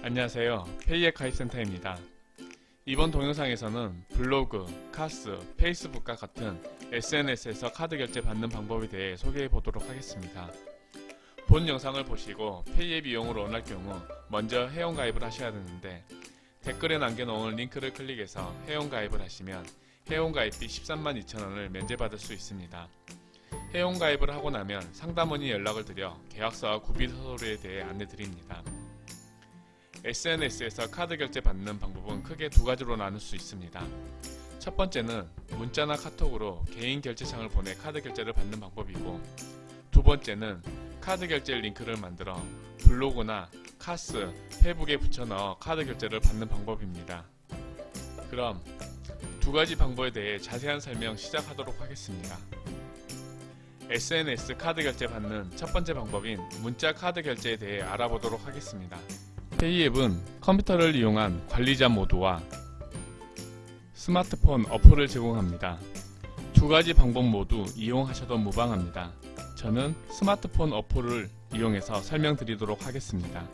안녕하세요. 페이앱 가입센터입니다. 이번 동영상에서는 블로그, 카스, 페이스북과 같은 SNS에서 카드 결제 받는 방법에 대해 소개해 보도록 하겠습니다. 본 영상을 보시고 페이앱 이용을 원할 경우 먼저 회원가입을 하셔야 되는데, 댓글에 남겨놓은 링크를 클릭해서 회원가입을 하시면 회원가입비 132,000원을 면제받을 수 있습니다. 회원가입을 하고 나면 상담원이 연락을 드려 계약서와 구비서류에 대해 안내드립니다. SNS에서 카드 결제 받는 방법은 크게 두 가지로 나눌 수 있습니다. 첫 번째는 문자나 카톡으로 개인 결제창을 보내 카드 결제를 받는 방법이고, 두 번째는 카드 결제 링크를 만들어 블로그나 카스, 페이북에 붙여 넣어 카드 결제를 받는 방법입니다. 그럼 두 가지 방법에 대해 자세한 설명 시작하도록 하겠습니다. SNS 카드 결제 받는 첫 번째 방법인 문자 카드 결제에 대해 알아보도록 하겠습니다. 페이앱은 컴퓨터를 이용한 관리자 모두와 스마트폰 어플을 제공합니다. 두 가지 방법 모두 이용하셔도 무방합니다. 저는 스마트폰 어플을 이용해서 설명드리도록 하겠습니다.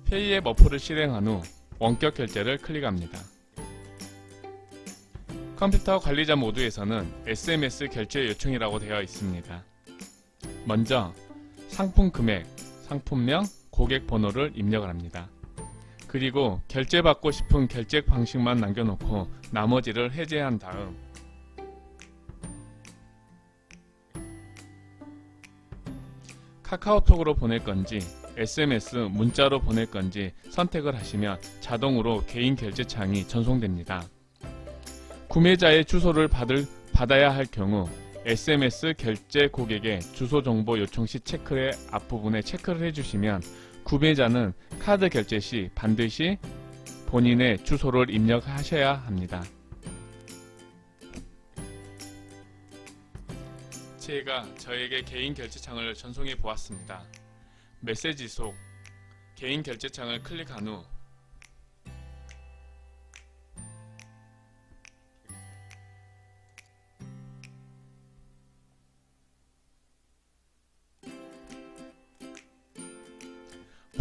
페이앱 어플을 실행한 후 원격 결제를 클릭합니다. 컴퓨터 관리자 모드에서는 SMS 결제 요청이라고 되어 있습니다. 먼저 상품 금액, 상품명, 고객 번호를 입력을 합니다. 그리고 결제받고 싶은 결제 방식만 남겨놓고 나머지를 해제한 다음 카카오톡으로 보낼 건지 SMS, 문자로 보낼 건지 선택을 하시면 자동으로 개인 결제창이 전송됩니다. 구매자의 주소를 받아야 할 경우 SMS 결제 고객의 주소 정보 요청 시 체크의 앞부분에 체크를 해주시면 구매자는 카드 결제 시 반드시 본인의 주소를 입력하셔야 합니다. 제가 저에게 개인 결제창을 전송해 보았습니다. 메시지 속 개인 결제창을 클릭한 후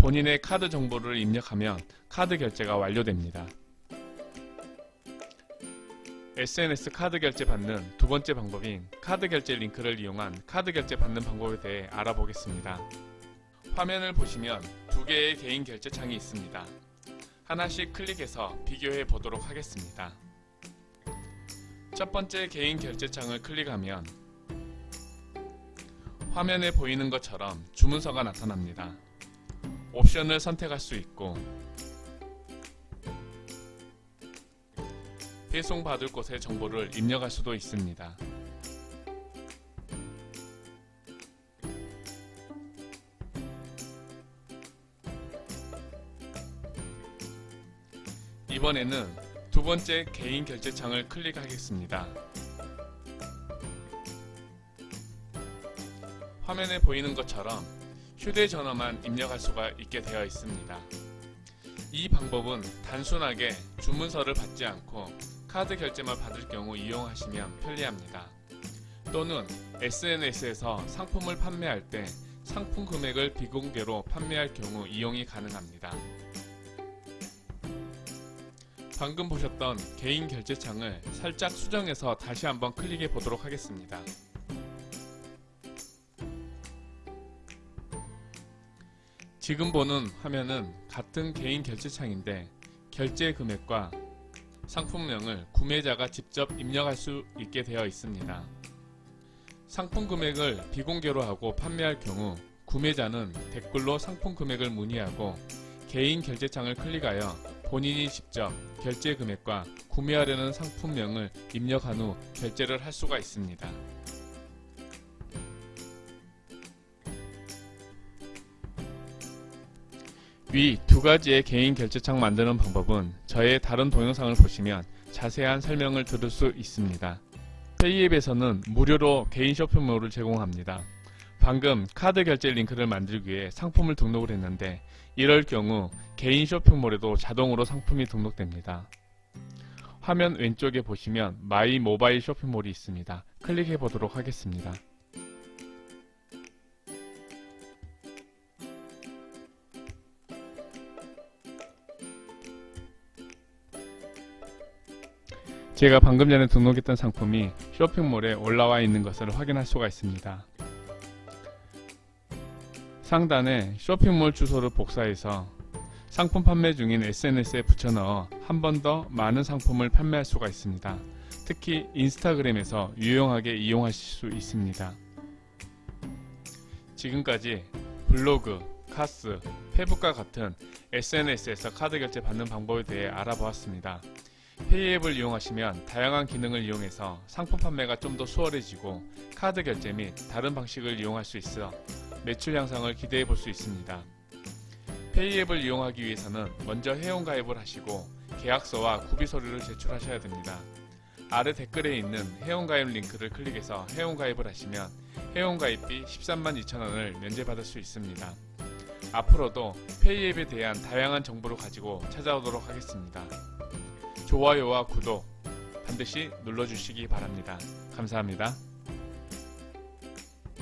본인의 카드 정보를 입력하면 카드 결제가 완료됩니다. SNS 카드 결제 받는 두 번째 방법인 카드 결제 링크를 이용한 카드 결제 받는 방법에 대해 알아보겠습니다. 화면을 보시면 두 개의 개인 결제창이 있습니다. 하나씩 클릭해서 비교해 보도록 하겠습니다. 첫 번째 개인 결제창을 클릭하면 화면에 보이는 것처럼 주문서가 나타납니다. 옵션을 선택할 수 있고 배송받을 곳의 정보를 입력할 수도 있습니다. 이번에는 두 번째 개인 결제창을 클릭하겠습니다. 화면에 보이는 것처럼 휴대전화만 입력할 수가 있게 되어 있습니다. 이 방법은 단순하게 주문서를 받지 않고 카드 결제만 받을 경우 이용하시면 편리합니다. 또는 SNS에서 상품을 판매할 때 상품 금액을 비공개로 판매할 경우 이용이 가능합니다. 방금 보셨던 개인 결제창을 살짝 수정해서 다시 한번 클릭해 보도록 하겠습니다. 지금 보는 화면은 같은 개인 결제창인데 결제 금액과 상품명을 구매자가 직접 입력할 수 있게 되어 있습니다. 상품 금액을 비공개로 하고 판매할 경우 구매자는 댓글로 상품 금액을 문의하고 개인 결제창을 클릭하여 본인이 직접 결제 금액과 구매하려는 상품명을 입력한 후 결제를 할 수가 있습니다. 위 두 가지의 개인 결제창 만드는 방법은 저의 다른 동영상을 보시면 자세한 설명을 들을 수 있습니다. 페이앱에서는 무료로 개인 쇼핑몰을 제공합니다. 방금 카드 결제 링크를 만들기 위해 상품을 등록을 했는데 이럴 경우 개인 쇼핑몰에도 자동으로 상품이 등록됩니다. 화면 왼쪽에 보시면 마이 모바일 쇼핑몰이 있습니다. 클릭해 보도록 하겠습니다. 제가 방금 전에 등록했던 상품이 쇼핑몰에 올라와 있는 것을 확인할 수가 있습니다. 상단에 쇼핑몰 주소를 복사해서 상품 판매 중인 SNS에 붙여넣어 한 번 더 많은 상품을 판매할 수가 있습니다. 특히 인스타그램에서 유용하게 이용하실 수 있습니다. 지금까지 블로그, 카스, 페북과 같은 SNS에서 카드 결제 받는 방법에 대해 알아보았습니다. 페이앱을 이용하시면 다양한 기능을 이용해서 상품 판매가 좀 더 수월해지고 카드 결제 및 다른 방식을 이용할 수 있어 매출 향상을 기대해 볼 수 있습니다. 페이앱을 이용하기 위해서는 먼저 회원가입을 하시고 계약서와 구비서류를 제출하셔야 됩니다. 아래 댓글에 있는 회원가입 링크를 클릭해서 회원가입을 하시면 회원가입비 132,000원을 면제받을 수 있습니다. 앞으로도 페이앱에 대한 다양한 정보를 가지고 찾아오도록 하겠습니다. 좋아요와 구독 반드시 눌러주시기 바랍니다. 감사합니다.